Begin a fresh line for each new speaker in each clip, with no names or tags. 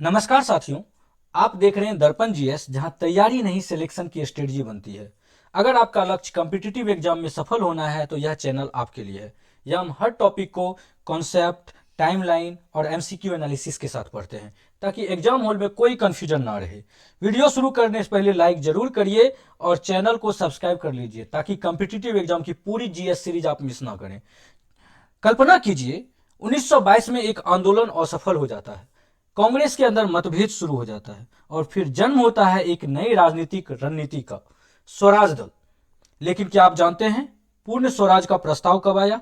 नमस्कार साथियों, आप देख रहे हैं दर्पण जीएस, जहां तैयारी नहीं सिलेक्शन की स्ट्रेटजी बनती है। अगर आपका लक्ष्य कॉम्पिटिटिव एग्जाम में सफल होना है तो यह चैनल आपके लिए है। यह हम हर टॉपिक को कॉन्सेप्ट, टाइमलाइन और एमसीक्यू एनालिसिस के साथ पढ़ते हैं ताकि एग्जाम हॉल में कोई कंफ्यूजन ना रहे। वीडियो शुरू करने से पहले लाइक जरूर करिए और चैनल को सब्सक्राइब कर लीजिए ताकि कॉम्पिटिटिव एग्जाम की पूरी जीएस सीरीज आप मिस ना करें। कल्पना कीजिए 1922 में एक आंदोलन असफल हो जाता है, कांग्रेस के अंदर मतभेद शुरू हो जाता है और फिर जन्म होता है एक नई राजनीतिक रणनीति का, स्वराज दल। लेकिन क्या आप जानते हैं पूर्ण स्वराज का प्रस्ताव कब आया,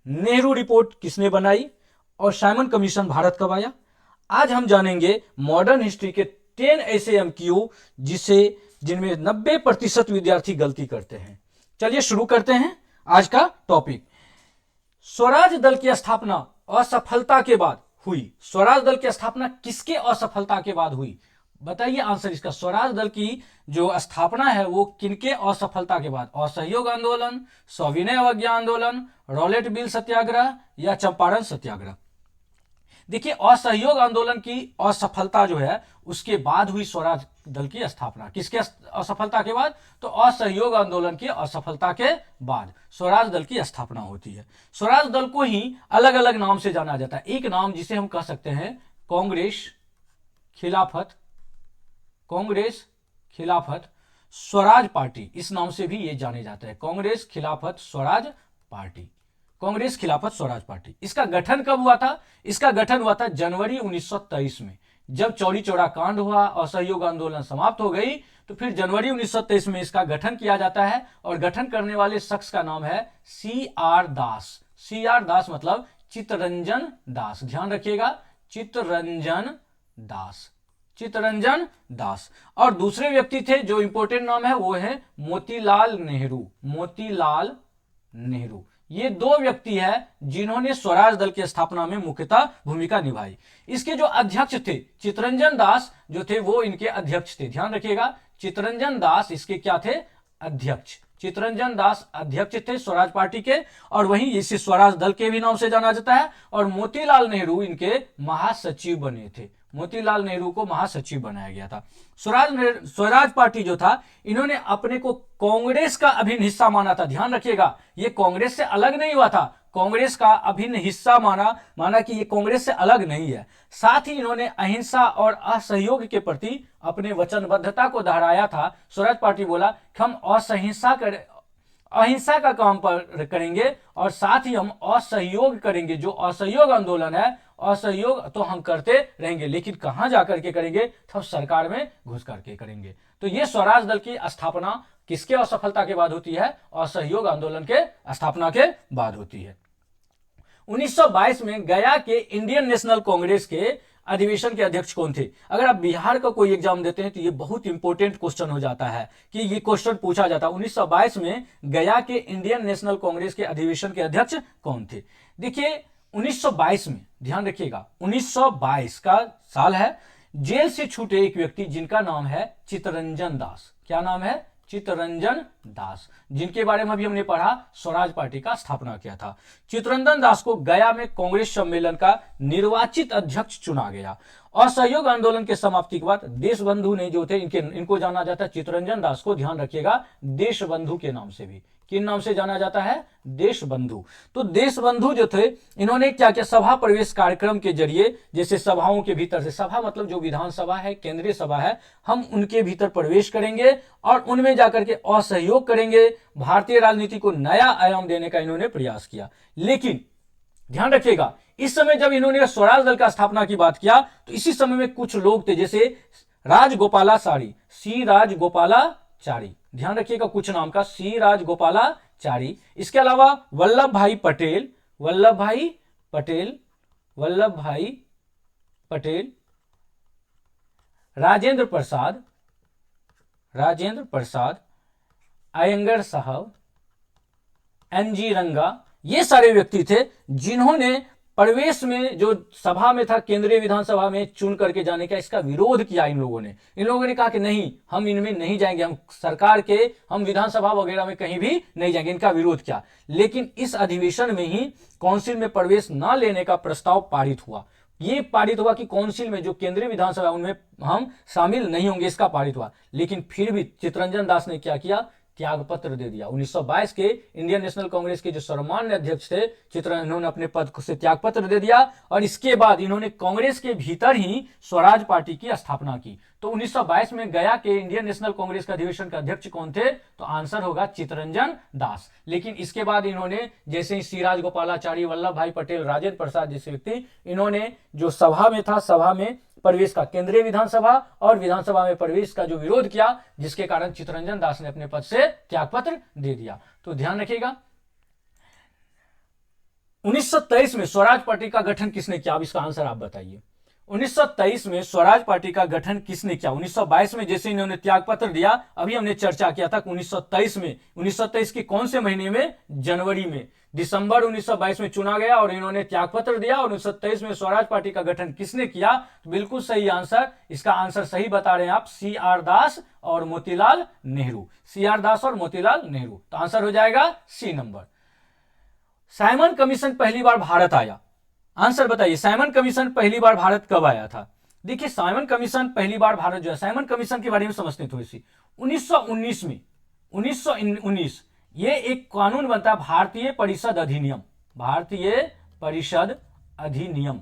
नेहरू रिपोर्ट किसने बनाई और साइमन कमीशन भारत कब आया? आज हम जानेंगे मॉडर्न हिस्ट्री के 10 ऐसे एमक्यू जिनमें 90% विद्यार्थी गलती करते हैं। चलिए शुरू करते हैं आज का टॉपिक। स्वराज दल की स्थापना असफलता के बाद हुई। स्वराज दल की स्थापना किसके असफलता के बाद हुई? बताइए आंसर इसका। स्वराज दल की जो स्थापना है वो किनके असफलता के बाद? असहयोग आंदोलन, सविनय अवज्ञा आंदोलन, रॉलेट बिल सत्याग्रह या चंपारण सत्याग्रह? देखिए, असहयोग आंदोलन की असफलता जो है उसके बाद हुई स्वराज दल की स्थापना। किसके असफलता के बाद? तो असहयोग आंदोलन की असफलता के बाद स्वराज दल की स्थापना होती है। स्वराज दल को ही अलग अलग नाम से जाना जाता है। एक नाम जिसे हम कह सकते हैं कांग्रेस खिलाफत, कांग्रेस खिलाफत स्वराज पार्टी, इस नाम से भी ये जाने जाता है, कांग्रेस खिलाफत स्वराज पार्टी, कांग्रेस खिलाफत स्वराज पार्टी। इसका गठन कब हुआ था? इसका गठन हुआ था जनवरी 1923 में। जब चौरी चौरा कांड हुआ, असहयोग आंदोलन समाप्त हो गई, तो फिर जनवरी 1923 में इसका गठन किया जाता है और गठन करने वाले शख्स का नाम है CR दास। CR दास मतलब चित्तरंजन दास। ध्यान रखिएगा, चित्तरंजन दास, चित्तरंजन दास। और दूसरे व्यक्ति थे जो इंपोर्टेंट नाम है वो है मोतीलाल नेहरू, मोतीलाल नेहरू। ये दो व्यक्ति हैं जिन्होंने स्वराज दल की स्थापना में मुख्यतः भूमिका निभाई। इसके जो अध्यक्ष थे चित्तरंजन दास जो थे वो इनके अध्यक्ष थे। ध्यान रखिएगा, चित्तरंजन दास इसके क्या थे? अध्यक्ष। चित्तरंजन दास अध्यक्ष थे स्वराज पार्टी के और वहीं इसे स्वराज दल के भी नाम से जाना जाता है। और मोतीलाल नेहरू इनके महासचिव बने थे। मोतीलाल नेहरू को महासचिव बनाया गया था। स्वराज पार्टी जो था, इन्होंने अपने को कांग्रेस का अभिन्न हिस्सा माना था। ध्यान रखिएगा, ये कांग्रेस से अलग नहीं हुआ था, कांग्रेस का अभिन्न हिस्सा माना कि ये कांग्रेस से अलग नहीं है। साथ ही इन्होंने अहिंसा और असहयोग के प्रति अपने वचनबद्धता को दोहराया था। स्वराज पार्टी बोला कि हम अहिंसा का काम पर करेंगे और साथ ही हम असहयोग करेंगे। जो असहयोग आंदोलन है, असहयोग तो हम करते रहेंगे, लेकिन कहां जाकर के करेंगे? तब सरकार में घुस करके करेंगे। तो ये स्वराज दल की स्थापना किसके असफलता के बाद होती है? असहयोग आंदोलन के स्थापना के बाद होती है। 1922 में गया के इंडियन नेशनल कांग्रेस के अधिवेशन के अध्यक्ष कौन थे? अगर आप बिहार का कोई एग्जाम देते हैं तो ये बहुत इंपॉर्टेंट क्वेश्चन हो जाता है कि ये क्वेश्चन पूछा जाता है 1922 में गया के इंडियन नेशनल कांग्रेस के अधिवेशन के अध्यक्ष कौन थे? देखिए 1922 में, ध्यान रखिएगा 1922 का साल है। जेल से छूटे एक व्यक्ति जिनका नाम है चित्तरंजन दास। क्या नाम है? चित्तरंजन दास, जिनके बारे में अभी हमने पढ़ा, स्वराज पार्टी का स्थापना किया था। चित्तरंजन दास को गया में कांग्रेस सम्मेलन का निर्वाचित अध्यक्ष चुना गया। असहयोग आंदोलन के समाप्ति के बाद देशबंधु ने जो थे इनको जाना जाता है, चित्तरंजन दास को ध्यान रखिएगा देशबंधु के नाम से भी। किन नाम से जाना जाता है? देशबंधु। तो देशबंधु जो थे इन्होंने क्या किया? सभा प्रवेश कार्यक्रम के जरिए, जैसे सभाओं के भीतर से, सभा मतलब जो विधानसभा है, केंद्रीय सभा है, हम उनके भीतर प्रवेश करेंगे और उनमें जाकर के असहयोग करेंगे। भारतीय राजनीति को नया आयाम देने का इन्होंने प्रयास किया। लेकिन ध्यान रखिएगा, इस समय जब इन्होंने स्वराज दल का स्थापना की बात किया तो इसी समय में कुछ लोग थे, जैसे राजगोपालाचारी, C राजगोपालाचारी। ध्यान रखिएगा कुछ नाम का, C राजगोपालाचारी। इसके अलावा वल्लभ भाई पटेल, राजेंद्र प्रसाद, अयंगर साहब, NG रंगा, ये सारे व्यक्ति थे जिन्होंने प्रवेश में, जो सभा में था, केंद्रीय विधानसभा में चुन करके जाने का, इसका विरोध किया। इन लोगों ने कहा कि नहीं, हम इनमें नहीं जाएंगे, हम सरकार के, हम विधानसभा वगैरह में कहीं भी नहीं जाएंगे। इनका विरोध किया। लेकिन इस अधिवेशन में ही काउंसिल में प्रवेश न लेने का प्रस्ताव पारित हुआ। ये पारित हुआ कि काउंसिल में जो केंद्रीय विधानसभा उनमें हम शामिल नहीं होंगे, इसका पारित हुआ। लेकिन फिर भी चित्तरंजन दास ने क्या किया, त्यागपत्र दे दिया। 1922 के इंडियन नेशनल कांग्रेस के जो सर्वमान्य अध्यक्ष थे चित्तरंजन, इन्होंने अपने पद से त्यागपत्र दे दिया और इसके बाद इन्होंने कांग्रेस के भीतर ही स्वराज पार्टी की स्थापना की। तो 1922 में गया के इंडियन नेशनल कांग्रेस का अधिवेशन का अध्यक्ष कौन थे, तो आंसर होगा चित्तरंजन दास। लेकिन इसके बाद इन्होंने जैसे ही श्री राजगोपालाचारी, वल्लभ भाई पटेल, राजेंद्र प्रसाद जैसे व्यक्ति, इन्होंने जो सभा में था, सभा में प्रवेश का, केंद्रीय विधानसभा और विधानसभा में प्रवेश का जो विरोध किया, जिसके कारण चित्तरंजन दास ने अपने पद से त्यागपत्र दे दिया। तो ध्यान रखिएगा 1923 में स्वराज पार्टी का गठन किसने किया, अब इसका आंसर आप बताइए। 1923 में स्वराज पार्टी का गठन किसने किया। 1922 में जैसे इन्होंने त्यागपत्र दिया, अभी हमने चर्चा किया था 1923 में, 1923 के कौन से महीने में, जनवरी में, दिसंबर 1922 में चुना गया और इन्होंने त्यागपत्र दिया और 1923 में स्वराज पार्टी का गठन किसने किया। तो बिल्कुल सही आंसर, इसका आंसर सही बता रहे हैं आप, CR दास और मोतीलाल नेहरू, CR दास और मोतीलाल नेहरू। तो आंसर हो जाएगा सी नंबर। साइमन कमीशन पहली बार भारत आया, आंसर बताइए, साइमन कमीशन पहली बार भारत कब आया था। देखिए साइमन कमीशन पहली बार भारत जो है, साइमन कमीशन के बारे में समझते हैं थोड़ी सी। 1919 में, 1919 ये एक कानून बनता है, भारतीय परिषद अधिनियम, भारतीय परिषद अधिनियम,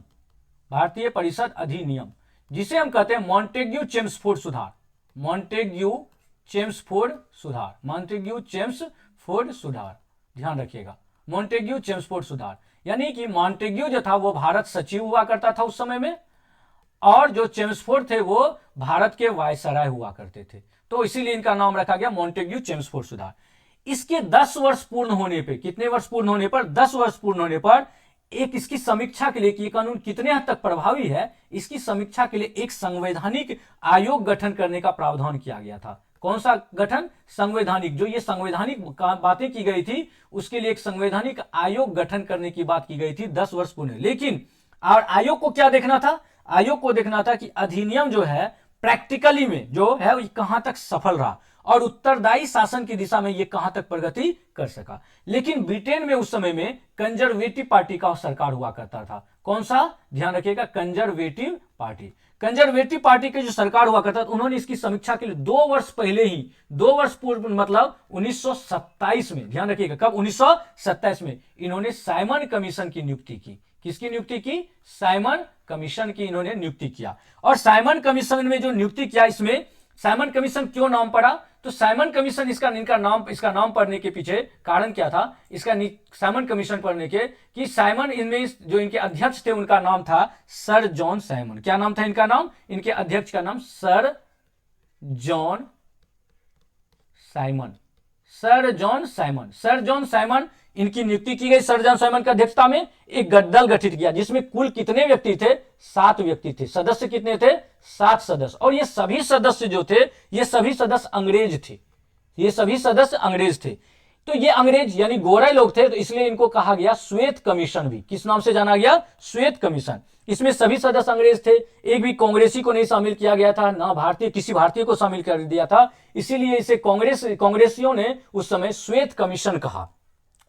भारतीय परिषद अधिनियम, जिसे हम कहते हैं मॉन्टेग्यू चेम्सफोर्ड सुधार, मॉन्टेग्यू चेम्सफोर्ड सुधार, मॉन्टेग्यू चेम्सफोर्ड सुधार, ध्यान रखिएगा, मॉन्टेग्यू चेम्सफोर्ड सुधार। यानी कि मॉन्टेग्यू जो था वो भारत सचिव हुआ करता था उस समय में, और जो चेम्सफोर्ड थे वो भारत के वायसराय हुआ करते थे, तो इसीलिए इनका नाम रखा गया मॉन्टेग्यू चेम्सफोर्ड सुधार। इसके 10 वर्ष पूर्ण होने पे, कितने वर्ष पूर्ण होने पर, 10 वर्ष पूर्ण होने पर एक इसकी समीक्षा के लिए कि ये कानून कितने हद तक प्रभावी है, इसकी समीक्षा के लिए एक संवैधानिक आयोग गठन करने का प्रावधान किया गया था। कौन सा गठन, संवैधानिक, जो ये संवैधानिक बातें की गई थी उसके लिए एक संवैधानिक आयोग गठन करने की बात की गई थी 10 वर्ष पूर्ण। लेकिन और आयोग को क्या देखना था, आयोग को देखना था कि अधिनियम जो है प्रैक्टिकली में जो है वो कहां तक सफल रहा और उत्तरदायी शासन की दिशा में ये कहां तक प्रगति कर सका। लेकिन ब्रिटेन में उस समय में कंजर्वेटिव पार्टी का सरकार हुआ करता था। कौन सा, ध्यान रखिएगा, कंजर्वेटिव पार्टी। कंजर्वेटिव पार्टी की जो सरकार हुआ करता था, उन्होंने इसकी समीक्षा के लिए 2 वर्ष पहले ही, 2 वर्ष पूर्व मतलब 1927 में, ध्यान रखिएगा कब, 1927 में इन्होंने साइमन कमीशन की नियुक्ति की। किसकी नियुक्ति की, साइमन कमीशन की इन्होंने नियुक्ति किया। और साइमन कमीशन में जो नियुक्ति किया, इसमें साइमन कमीशन क्यों नाम पड़ा, तो साइमन कमीशन इसका नाम पड़ने के पीछे कारण क्या था, इसका साइमन कमीशन पढ़ने के कि साइमन, इनमें जो इनके अध्यक्ष थे उनका नाम था सर जॉन साइमन। क्या नाम था इनका नाम, इनके अध्यक्ष का नाम sir John Simon, sir John Simon, sir John Simon, इनकी नियुक्ति की गई सर जॉन साइमन की अध्यक्षता में। एक दल गठित किया जिसमें कुल कितने व्यक्ति थे, 7 व्यक्ति थे। सदस्य कितने थे, 7 सदस्य। और ये सभी सदस्य जो थे, ये सभी सदस्य अंग्रेज थे, ये सभी सदस्य अंग्रेज थे। तो ये अंग्रेज यानी गोरे लोग थे, तो इसलिए इनको कहा गया श्वेत कमीशन भी। किस नाम से जाना गया, श्वेत कमीशन। इसमें सभी सदस्य अंग्रेज थे, एक भी कांग्रेसी को नहीं शामिल किया गया था, ना भारतीय, किसी भारतीय को शामिल कर दिया था। इसीलिए इसे कांग्रेसियों ने उस समय श्वेत कमीशन कहा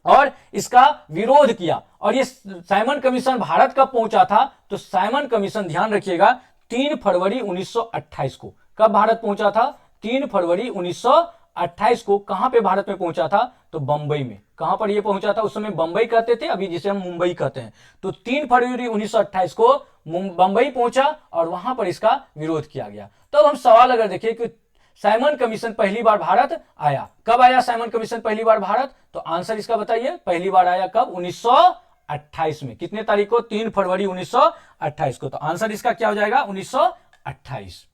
और इसका विरोध किया। और ये साइमन कमीशन भारत कब पहुंचा था, तो साइमन कमीशन, ध्यान रखिएगा, 3 फरवरी 1928 को, कब भारत पहुंचा था, 3 फरवरी 1928 को। कहां पे भारत में पहुंचा था, तो बंबई में। कहां पर ये पहुंचा था, उस समय बंबई कहते थे, अभी जिसे हम मुंबई कहते हैं। तो 3 फरवरी 1928 को बंबई पहुंचा और वहां पर इसका विरोध किया गया। तो हम सवाल अगर देखें कि साइमन कमीशन पहली बार भारत आया, कब आया साइमन कमीशन पहली बार भारत, तो आंसर इसका बताइए, पहली बार आया कब, 1928 में। कितने तारीख को, 3 फरवरी 1928 को। तो आंसर इसका क्या हो जाएगा, 1928।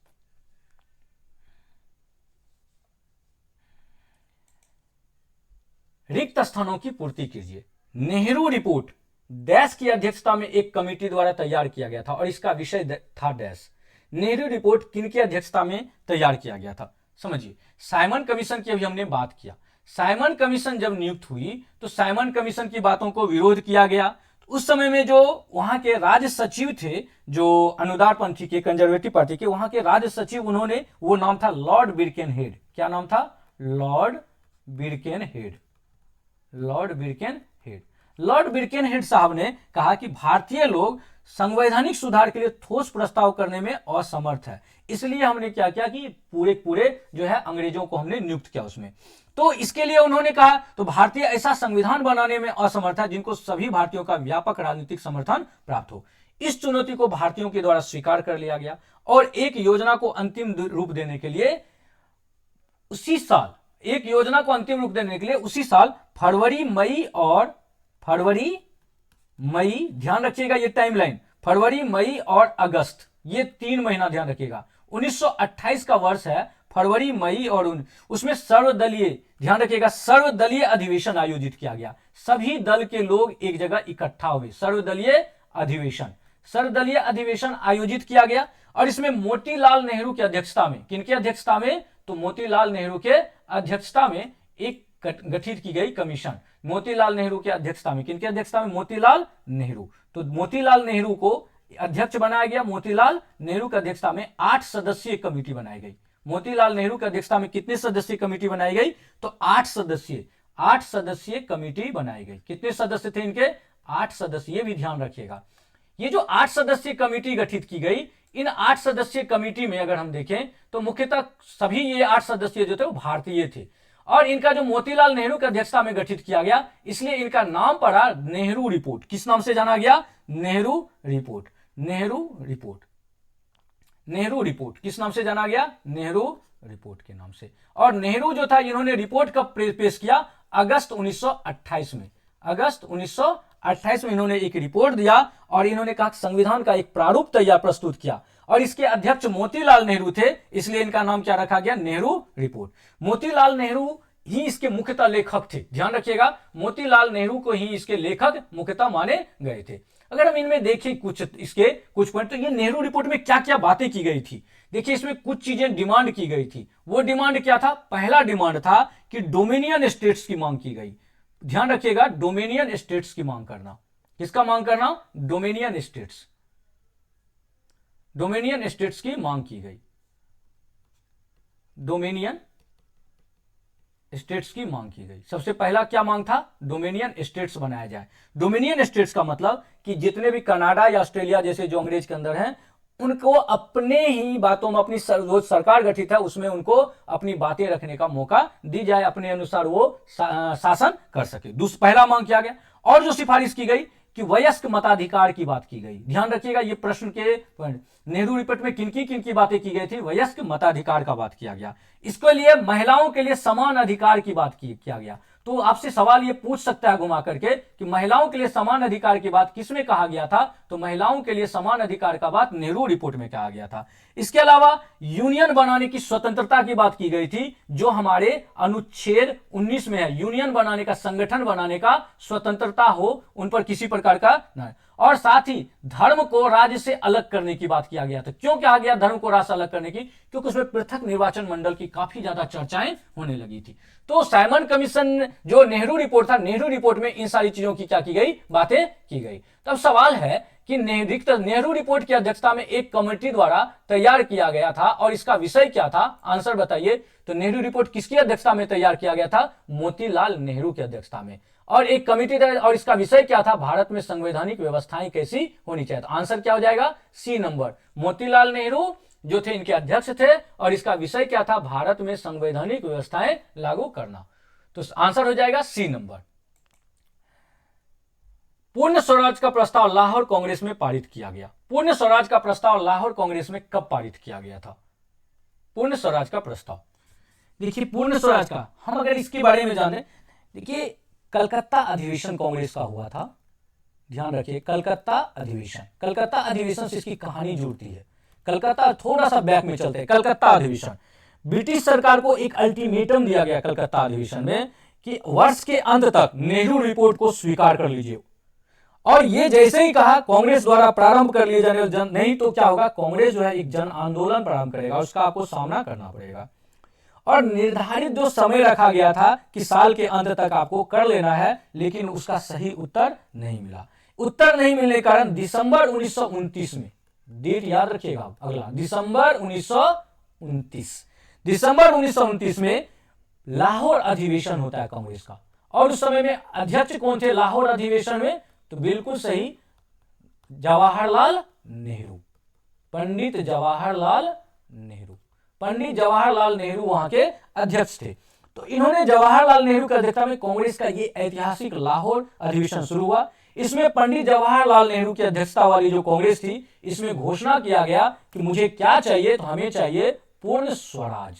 रिक्त स्थानों की पूर्ति कीजिए। नेहरू रिपोर्ट डैश की अध्यक्षता में एक कमेटी द्वारा तैयार किया गया था और इसका विषय था डैश। नेहरू रिपोर्ट किनकी अध्यक्षता में तैयार किया गया था, समझिए। साइमन कमीशन की अभी हमने बात किया। साइमन कमीशन जब नियुक्त हुई तो साइमन कमीशन की बातों को विरोध किया गया। उस समय में जो वहां के राज्य सचिव थे, जो अनुदारपंथी के, कंजर्वेटिव पार्टी के, वहां के राज्य सचिव, उन्होंने, वो नाम था लॉर्ड बिरकेनहेड। क्या नाम था, लॉर्ड बिरकेनहेड, लॉर्ड बिरकेनहेड। लॉर्ड बिरकेनहेड साहब ने कहा कि भारतीय लोग संवैधानिक सुधार के लिए ठोस प्रस्ताव करने में असमर्थ है। इसलिए हमने क्या किया कि पूरे पूरे जो है अंग्रेजों को हमने नियुक्त किया उसमें। तो इसके लिए उन्होंने कहा तो भारतीय ऐसा संविधान बनाने में असमर्थ है जिनको सभी भारतीयों का व्यापक राजनीतिक समर्थन प्राप्त हो। इस चुनौती को भारतीयों के द्वारा स्वीकार कर लिया गया और एक योजना को अंतिम रूप देने के लिए उसी साल फरवरी, मई, ध्यान रखिएगा ये टाइमलाइन, फरवरी, मई और अगस्त, ये 3 महीना ध्यान रखिएगा। 1928 का वर्ष है, फरवरी, मई और उसमें सर्वदलीय, ध्यान रखिएगा, सर्वदलीय अधिवेशन आयोजित किया गया। सभी दल के लोग एक जगह इकट्ठा हुए, सर्वदलीय अधिवेशन आयोजित किया गया। और इसमें मोतीलाल नेहरू की अध्यक्षता में, किनकी अध्यक्षता में, तो मोतीलाल नेहरू के अध्यक्षता में एक गठित की गई कमीशन, मोतीलाल नेहरू की अध्यक्षता में, किनकी अध्यक्षता में, मोतीलाल नेहरू। तो मोतीलाल नेहरू को अध्यक्ष बनाया गया। मोतीलाल नेहरू की अध्यक्षता में 8 सदस्यीय कमेटी बनाई गई। मोतीलाल नेहरू की अध्यक्षता में कितनी सदस्यीय कमेटी बनाई गई, तो 8 सदस्यीय कमेटी बनाई गई। कितने सदस्य थे इनके, 8 सदस्य, ये भी ध्यान रखिएगा। ये जो 8 सदस्यीय कमेटी गठित की गई, इन 8 सदस्यीय कमेटी में अगर हम देखें तो मुख्यतः सभी ये 8 सदस्य जो थे वो भारतीय थे। और इनका जो मोतीलाल नेहरू की अध्यक्षता में गठित किया गया, इसलिए इनका नाम पड़ा नेहरू रिपोर्ट। किस नाम से जाना गया, नेहरू रिपोर्ट किस नाम से जाना गया, नेहरू रिपोर्ट के नाम से। और नेहरू जो था, इन्होंने रिपोर्ट कब पेश किया, अगस्त 1928 में। अगस्त 1928 में इन्होंने एक रिपोर्ट दिया और इन्होंने कहा संविधान का एक प्रारूप प्रस्तुत किया और इसके अध्यक्ष मोतीलाल नेहरू थे, इसलिए इनका नाम क्या रखा गया, नेहरू रिपोर्ट। मोतीलाल नेहरू ही इसके मुख्यतः लेखक थे, ध्यान रखिएगा, मोतीलाल नेहरू को ही इसके लेखक मुख्यतः माने गए थे। अगर हम इनमें देखें कुछ पॉइंट, तो ये नेहरू रिपोर्ट में क्या क्या बातें की गई थी, देखिए इसमें कुछ चीजें डिमांड की गई थी। वो डिमांड क्या था, पहला डिमांड था कि डोमिनियन स्टेट्स की मांग की गई। ध्यान रखिएगा, डोमिनियन स्टेट्स की मांग करना, किसका मांग करना, डोमिनियन स्टेट्स की मांग की गई, डोमिनियन स्टेट्स की मांग की गई। सबसे पहला क्या मांग था, डोमिनियन स्टेट्स बनाया जाए। डोमिनियन स्टेट्स का मतलब कि जितने भी कनाडा या ऑस्ट्रेलिया जैसे जो अंग्रेज के अंदर हैं, उनको अपने ही बातों में, अपनी जो सरकार गठित है उसमें उनको अपनी बातें रखने का मौका दी जाए, अपने अनुसार वो शासन कर सके। पहला मांग किया गया। और जो सिफारिश की गई कि वयस्क मताधिकार की बात की गई। ध्यान रखिएगा, ये प्रश्न के नेहरू रिपोर्ट में किनकी बातें की गई थी, वयस्क मताधिकार का बात किया गया। इसके लिए महिलाओं के लिए समान अधिकार की बात किया गया। तो आपसे सवाल ये पूछ सकता है घुमा करके कि महिलाओं के लिए समान अधिकार की बात किसमें कहा गया था, तो महिलाओं के लिए समान अधिकार का बात नेहरू रिपोर्ट में कहा गया था। इसके अलावा यूनियन बनाने की स्वतंत्रता की बात की गई थी, जो हमारे अनुच्छेद 19 में है, यूनियन बनाने का, संगठन बनाने का स्वतंत्रता हो, उन पर किसी प्रकार का न। और साथ ही धर्म को राज्य से अलग करने की बात किया गया था। क्यों कहा गया धर्म को राज्य से अलग करने की, क्योंकि उसमें पृथक निर्वाचन मंडल की काफी ज्यादा चर्चाएं होने लगी थी। तो साइमन कमीशन जो नेहरू रिपोर्ट था, नेहरू रिपोर्ट में इन सारी चीजों की क्या की गई, बातें की गई। तब सवाल है कि नेहरू रिपोर्ट की अध्यक्षता में एक कमेटी द्वारा तैयार किया गया था और इसका विषय क्या था, आंसर बताइए। तो नेहरू रिपोर्ट किसकी अध्यक्षता में तैयार किया गया था, मोतीलाल नेहरू की अध्यक्षता में। और एक कमेटी और इसका विषय क्या था, भारत में संवैधानिक व्यवस्थाएं कैसी होनी चाहिए। तो आंसर क्या हो जाएगा, सी नंबर। मोतीलाल नेहरू जो थे इनके अध्यक्ष थे और इसका विषय क्या था, भारत में संवैधानिक व्यवस्थाएं लागू करना। तो आंसर हो जाएगा सी नंबर। पूर्ण स्वराज का प्रस्ताव लाहौर कांग्रेस में पारित किया गया। पूर्ण स्वराज का प्रस्ताव लाहौर कांग्रेस में कब पारित किया गया था, पूर्ण स्वराज का प्रस्ताव। देखिए पूर्ण स्वराज का हम अगर इसके बारे में जाने, देखिए कलकत्ता अधिवेशन कांग्रेस का हुआ था। ध्यान रखिए, कलकत्ता अधिवेशन से इसकी कहानी जुड़ती है। कलकत्ता, थोड़ा सा बैक में चलते हैं। कलकत्ता अधिवेशन, ब्रिटिश सरकार को एक अल्टीमेटम दिया गया कलकत्ता अधिवेशन में कि वर्ष के अंत तक नेहरू रिपोर्ट को स्वीकार कर लीजिए। और ये जैसे ही कहा कांग्रेस द्वारा प्रारंभ कर लिए जाने, नहीं तो क्या होगा, कांग्रेस जो है एक जन आंदोलन प्रारंभ करेगा, उसका आपको सामना करना पड़ेगा। और निर्धारित जो समय रखा गया था कि साल के अंत तक आपको कर लेना है, लेकिन उसका सही उत्तर नहीं मिला। उत्तर नहीं मिलने के कारण दिसंबर 1929 में, डेट याद रखिएगा अगला, दिसंबर 1929 में लाहौर अधिवेशन होता है कांग्रेस का। और उस समय में अध्यक्ष कौन थे लाहौर अधिवेशन में, तो बिल्कुल सही, जवाहरलाल नेहरू, पंडित जवाहरलाल नेहरू। पंडित जवाहरलाल नेहरू वहां के अध्यक्ष थे। तो इन्होंने जवाहरलाल नेहरू की अध्यक्षता में कांग्रेस का ये ऐतिहासिक लाहौर अधिवेशन शुरू हुआ। इसमें पंडित जवाहरलाल नेहरू की अध्यक्षता वाली जो कांग्रेस थी, इसमें घोषणा किया गया कि मुझे क्या चाहिए, तो हमें चाहिए पूर्ण स्वराज।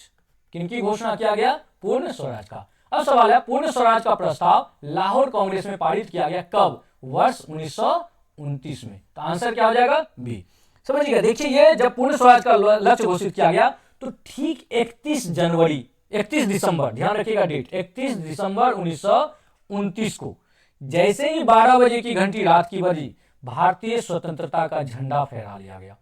किनकी घोषणा किया गया? पूर्ण स्वराज का। अब सवाल है, पूर्ण स्वराज का प्रस्ताव लाहौर कांग्रेस में पारित किया गया कब? वर्ष 1929 में। तो आंसर क्या हो जाएगा? बी। समझिएगा, देखिए ये जब पूर्ण स्वराज का लक्ष्य घोषित किया गया तो ठीक 31 दिसंबर, ध्यान रखिएगा डेट, 31 दिसंबर 1929 को जैसे ही 12 बजे की घंटी रात की बजी, भारतीय स्वतंत्रता का झंडा फहरा लिया गया।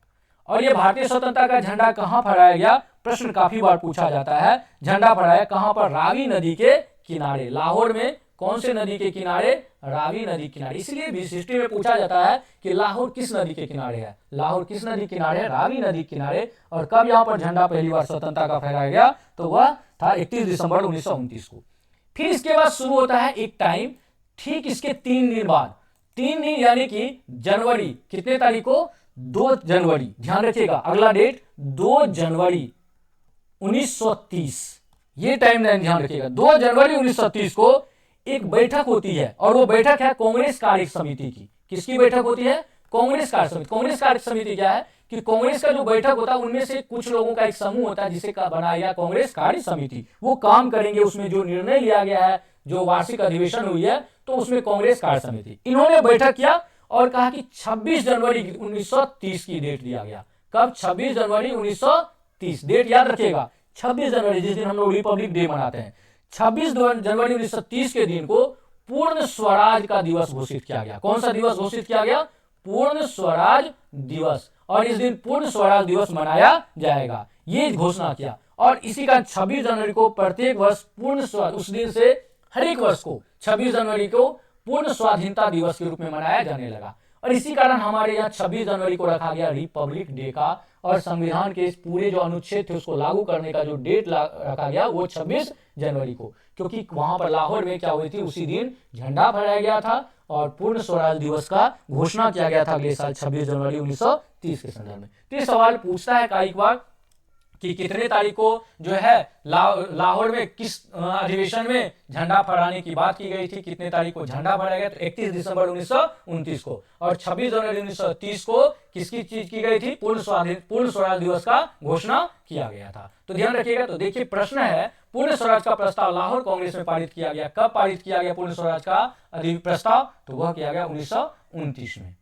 और यह भारतीय स्वतंत्रता का झंडा कहां फहराया गया? प्रश्न काफी बार पूछा जाता है। झंडा फहराया कहां पर? रावी नदी के किनारे। लाहौर में कौन से नदी के किनारे? रावी नदी किनारे। इसलिए भी हिस्ट्री में पूछा जाता है कि लाहौर किस नदी के किनारे है? लाहौर किस नदी किनारे? रावी नदी किनारे। और कब यहां पर झंडा पहली बार स्वतंत्रता का फहराया गया? तो वह था 31 दिसंबर 1929 को। फिर इसके बाद शुरू होता है एक टाइम, ठीक इसके 3 दिन बाद, 3 दिन यानी कि जनवरी, कितने तारीख को? 2 जनवरी, ध्यान रखिएगा अगला डेट, 2 जनवरी 1930। ये टाइम लाइन ध्यान रखिएगा। 2 जनवरी 1930 को एक बैठक होती है, और वो बैठक है कांग्रेस कार्य समिति की। किसकी बैठक होती है? कांग्रेस कार्य समिति। कांग्रेस कार्य समिति क्या है कि कांग्रेस का जो बैठक होता है उनमें से कुछ लोगों का एक समूह होता है जिसे बनाया गया कांग्रेस कार्य समिति। वो काम करेंगे, उसमें जो निर्णय लिया गया है, जो वार्षिक अधिवेशन हुई है, तो उसमें कांग्रेस कार्य समिति, इन्होंने बैठक किया और कहा कि 26 जनवरी 1930 की डेट दिया गया। कब? 26 जनवरी 1930। डेट याद रखिएगा, 26 जनवरी, जिस दिन हम लोग रिपब्लिक डे मनाते हैं। 26 जनवरी 1930 के दिन को पूर्ण स्वराज का दिवस घोषित किया गया। कौन सा दिवस घोषित किया गया? पूर्ण स्वराज दिवस। और इस दिन पूर्ण स्वराज दिवस मनाया जाएगा, ये घोषणा किया। और इसी का 26 जनवरी को प्रत्येक वर्ष पूर्ण स्वराज, उस दिन से हर एक वर्ष को 26 जनवरी को पूर्ण स्वाधीनता दिवस के रूप में मनाया जाने लगा। और इसी कारण हमारे यहाँ 26 जनवरी को रखा गया रिपब्लिक डे का। और संविधान के इस पूरे जो अनुच्छेद थे उसको लागू करने का जो डेट रखा गया वो 26 जनवरी को, क्योंकि वहां पर लाहौर में क्या हुई थी? उसी दिन झंडा फहराया गया था और पूर्ण स्वराज दिवस का घोषणा किया गया था अगले साल 26 जनवरी 1930 के संदर्भ में। तो ये सवाल पूछता है कई बार कि कितने तारीख को जो है लाहौर में किस अधिवेशन में झंडा फहराने की बात की गई थी, कितने तारीख को झंडा फहराया गया? तो 31 दिसंबर 1929 को। और 26 जनवरी 1930 को किसकी चीज की गई थी? पूर्ण स्वराज दिवस का घोषणा किया गया था। तो ध्यान रखिएगा। तो देखिए प्रश्न है, पूर्ण स्वराज का प्रस्ताव लाहौर कांग्रेस में पारित किया गया। कब पारित किया गया पूर्ण स्वराज का प्रस्ताव? तो वह किया गया 1929 में।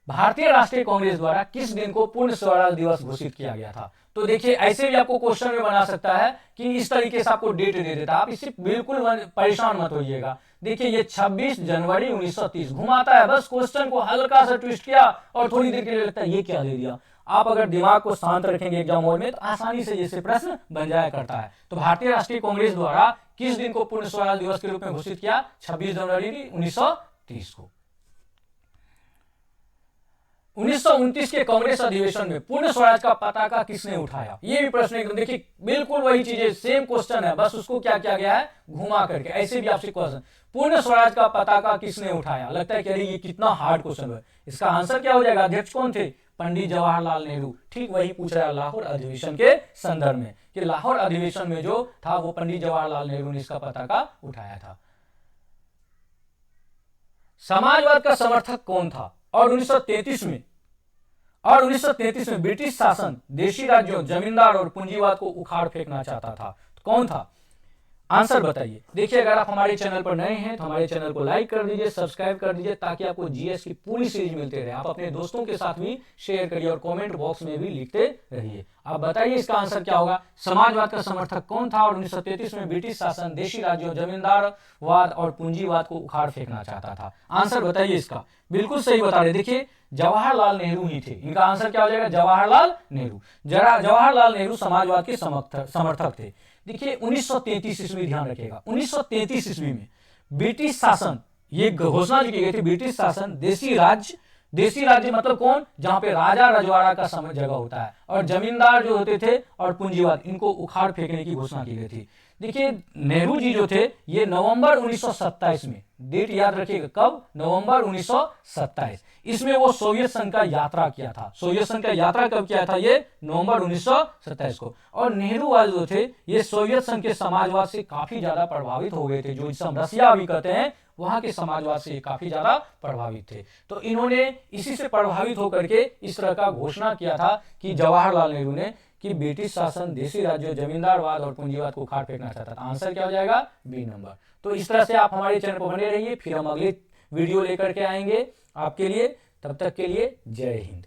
भारतीय राष्ट्रीय कांग्रेस द्वारा किस दिन को पूर्ण स्वराज दिवस घोषित किया गया था? तो देखिए ऐसे भी आपको क्वेश्चन में बना सकता है कि इस तरीके से आपको डेट दे देता है, आप इससे बिल्कुल परेशान मत होइएगा। देखिए ये 26 जनवरी 1930 घुमाता है, बस क्वेश्चन को हल्का सा ट्विस्ट किया और थोड़ी देर के लिए लगता है ये क्या दे दिया। आप अगर दिमाग को शांत रखेंगे एग्जाम हॉल में तो आसानी से जैसे प्रश्न बन जाया करता है। तो भारतीय राष्ट्रीय कांग्रेस द्वारा किस दिन को पूर्ण स्वराज दिवस के रूप में घोषित किया? 26 जनवरी 1930 को। 1929 के कांग्रेस अधिवेशन में पूर्ण स्वराज का पताका किसने उठाया? ये भी प्रश्न एकदम देखिए बिल्कुल वही चीजें, सेम क्वेश्चन है, बस उसको क्या किया गया है? घुमा करके। ऐसे भी आपसे क्वेश्चन, पूर्ण स्वराज का पताका किसने उठाया? लगता है कि अरे ये कितना हार्ड क्वेश्चन है। इसका आंसर क्या हो जाएगा? अध्यक्ष कौन थे? पंडित जवाहरलाल नेहरू। ठीक वही पूछ रहा है लाहौर अधिवेशन के संदर्भ में, कि लाहौर अधिवेशन में जो था वो पंडित जवाहरलाल नेहरू ने इसका पताका उठाया था। समाजवाद का समर्थक कौन था? और 1933 में ब्रिटिश शासन देशी राज्यों, जमींदार और पूंजीवाद को उखाड़ फेंकना चाहता था। तो कौन था? आंसर बताइए। देखिए अगर आप हमारे चैनल पर नए हैं तो हमारे चैनल को लाइक कर दीजिए, सब्सक्राइब कर दीजिए, ताकि आपको जीएस की पूरी सीरीज मिलते रहे। आप अपने दोस्तों के साथ भी शेयर करिए और कमेंट बॉक्स में भी लिखते रहिए। आप बताइए इसका आंसर क्या होगा? समाजवाद का समर्थक कौन था और 1933 में ब्रिटिश शासन देशी राज्यों, जमींदारवाद और पूंजीवाद को उखाड़ फेंकना चाहता था? आंसर बताइए इसका। बिल्कुल सही बता रहे, देखिए जवाहरलाल नेहरू ही थे। इनका आंसर क्या हो जाएगा? जवाहरलाल नेहरू। जवाहरलाल नेहरू समाजवाद के समर्थक थे। देखिए 1933 ईस्वी, ध्यान रखिएगा 1933 ईस्वी में ब्रिटिश शासन, ये घोषणा जो की गई थी, ब्रिटिश शासन देशी राज्य मतलब कौन? जहां पे राजा रजवाड़ा का जगह होता है, और जमींदार जो होते थे और पूंजीवाद, इनको उखाड़ फेंकने की घोषणा की गई थी। देखिए नेहरू जी जो थे ये नवंबर 1927 में, डेट याद रखिएगा कब, नवंबर 1927, इसमें वो सोवियत संघ का यात्रा किया था। सोवियत संघ का यात्रा कब किया था, ये नवंबर 1927 को। और नेहरू वाले जो थे ये सोवियत संघ के समाजवाद से काफी ज्यादा प्रभावित हो गए थे, जो जिसे हम रसिया अभी कहते हैं, वहां के समाजवाद से काफी ज्यादा प्रभावित थे। तो इन्होंने इसी से प्रभावित होकर के इस तरह का घोषणा किया था कि जवाहरलाल नेहरू ने कि ब्रिटिश शासन देशी राज्यों, जमींदारवाद और पूंजीवाद को उखाड़ फेंकना चाहता था। आंसर क्या हो जाएगा, बी नंबर। तो इस तरह से आप हमारे चैनल पर बने रहिए, फिर हम अगले वीडियो लेकर के आएंगे आपके लिए। तब तक के लिए जय हिंद।